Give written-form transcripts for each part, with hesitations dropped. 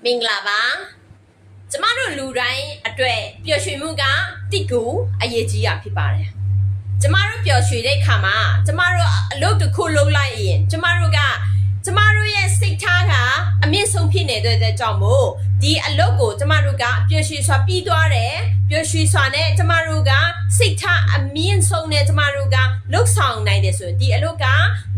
မင်္ဂလာပါကျမတို့လူတိုင်းအတွက်ပျော်ရွှင်မှုကတိကူအရေးကြီးတာဖြစ်ပါတယ်ကျမတို့ပျော်ရွှင်တဲ့အခါမှာကျမတို့အလုပ်တစ်ခုလုပ်လိုက်ရင်ကျမတို့ရဲ့စိတ်ထားကအမြင့်ဆုံးဖြစ်နေတဲ့အတွက်ကြောင့်မို့ဒီအလုပ်ကိုကျမတို့ကပျော်ရွှင်စွာပြီးသွားတယ်ပျော်ရွှင်စွာနဲ့ကျမတို့ကစိတ်ထားအမြင့်ဆုံးနဲ့ကျမတို့ကလှုပ်ဆောင်နိုင်တယ်ဆိုရင်ဒီအလုပ်က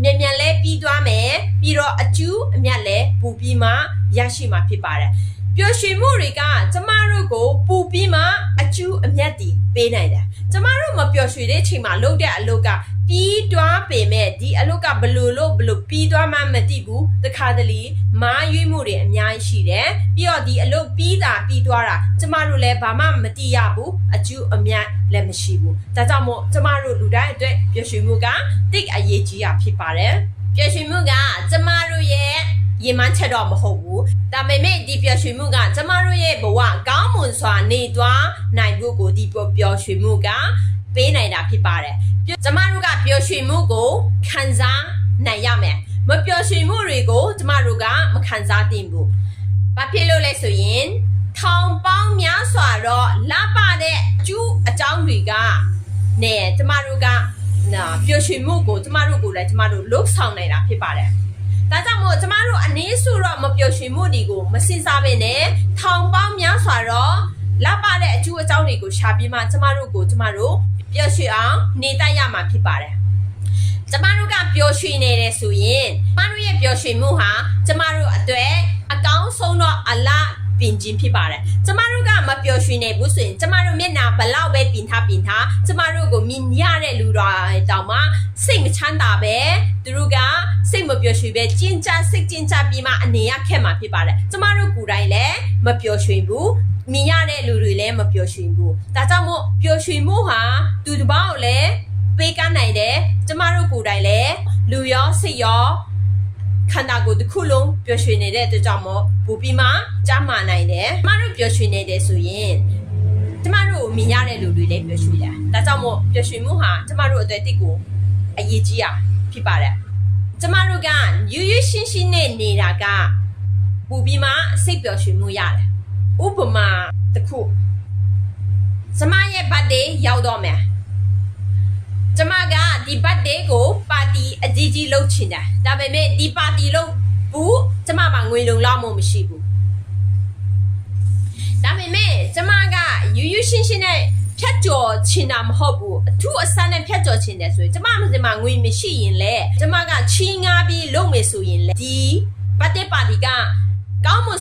မြန်မြန်လဲပြီးသွားမယ်ပြီးတော့အကျိုးအမြတ်လဲပူပြီးမှရရှိမှာဖြစ်ပါတယ်ပျော်ရွှင်မှုတွေကကျမတို့ကိုပူပြီးမှအကျိုးအမြတ်တည်ပေးနိုင်တယ်ကျမတို့မပျော်ရွှင်တဲ့အချိန်မှာလုပ်တဲ့အလုပ်ကပြီးသွားပေမဲ့ဒီအလုပ်ကဘလို့ပြီးသွားမှမသိဘူးတခါတလေမားရွေးမှုတွေအများကြီးရှိတယ်ပြီးတော့ဒီအလုပ်ပြီးသွားတာကျမတို့လည်းဘာမှမသိရဘူးအကျိုးအမြတ်လည်းမရှိဘူးဒါကြောင့်မို့ကျမတို့လူတိုင်းအတွက်ပျော်ရွှင်မှုကတိတ်အရေးကြီးတာဖြစ်ပါတယ်ပျော်ရွှင်မှုကကျမတို့ရဲ့ရေမှန်းချက်တော့မဟုတ်ဘူးဒါပေမဲ့ဒီပျော်ရွှင်မှုကကျမတို့ရဲ့ဘဝကောင်းမွန်စွာနေသွားနိုင်ဖို့ကိုဒီပျော်ရွှင်မှုကပေးနိုင်တာဖြစ်ပါတယ်ကျမတို့ကပျော်ရွှင်မှုကိုခံစားနိုင်ရမယ်မပျော်ရွှင်မှုတွေကိုကျမတို့ကမခံစားသင့်ဘူးဘာဖြစ်လို့လဲဆိုရင်ထောင်ပေါင်းများစွာတော့လပတဲ့အကျိုးအကြောင်းတွေကနဲ့ကျမတို့ကပျော်ရွှင်မှုကိုကျမတို့ကိုလည်းကျမတို့လှုပ်ဆောင်နိုင်တာဖြစ်ပါတယ်ဒါကြောင့်မို့ကျမတို့အနည်းစုတော့မပျော်ရွှင်မှုတွေကိုမစဉ်းစားဘဲနဲ့ထောင်ပေါင်းများစွာတော့လပတဲ့အကျိုးအကြောင်းတွေကိုရှာပြီးမှကျမတို့ပျော်ရွှင်အောင်နေတတ်ရမှာဖြစ်ပါတယ်ကျမတို့ကပျော်ရွှင်နေတယ်ဆိုရင်ကျမတို့ရဲ့ပျော်ရွှင်မှုဟာကျမတို့အတွက်အကောင်းဆုံးတော့အလားပင်ခြင်းဖြစ်ပါတယ်ကျမတို့ကမပျော်ရွှင်နေဘူးဆိုရင်ကျမတို့မျက်နှာဘလောက်ပဲပြင်ထားကျမတို့ကိုမြင်ရတဲ့လူတွေတောင်မှစိတ်မချမ်းသာပဲသူတို့ကစိတ်မပျော်ရွှင်ပဲစိတ်ကျဉ်းကြပြီးမှအနေရခက်မှာဖြစ်ပါတယ်ကျမတို့ကိုယ်တိုင်လည်းမပျော်ရွှင်ဘူးမြင်ရတဲ့လူတွေလည်းမပျော်ရွှင်ဘူးဒါကြောင့်မို့ပျော်ရွှင်မှုဟာသူတစ်ပေါက်လည်းပေးကမ်းနိုင်တယ်ကျမတို့ကိုယ်တိုင်လည်းလူရောစိတ်ရောခန္ဓာကိုယ်တစ်ခုလုံးပျော်ရွှင်နေတဲ့အတွက်ကြောင့်မို့ပူပြီးမှကြားမာနိုင်တယ်ကျမတို့ပျော်ရွှင်နေတယ်ဆိုရင်ကျမတို့မြင်ရတဲ့လူတွေလည်းပျော်ရွှင်တယ်ဒါကြောင့်မို့ပျော်ရွှင်မှုဟာကျမတို့အတွက်တိတ်ကိုအရေးကြီးတာဖြစ်ပါတယ်ကျမတို့ကရွရွရှင်းရှင်းနဲ့နေတာကပူပြီးမှစိတ်ပျော်ရွှင်မှုရတယ်ဥပမာတစ်ခုကျမရဲ့ birthday ရောက်တော့မယ်ကျမကဒီ birthday ကိုပါတီအကြီးလုပ်ချင်တယ်ဒါပေမဲ့ဒီပါတီလုပ်ဘူးကျမမှာငွေလုံလောက်မှမရှိဘူးဒါပေမဲ့ကျမကရွရွရှင်းရှင်းနဲ့ဖြတ်ကျော်ချင်တာမဟုတ်ဘူးအထူးအဆန်းနဲ့ဖြတ်ကျော်ချင်တယ်ဆိုရင်ကျမမှာငွေမရှိရင်လေကျမကချီးငါးပြီးလုပ်မယ်ဆိုရင်လေဒီ birthday party ကကောင်းမွန်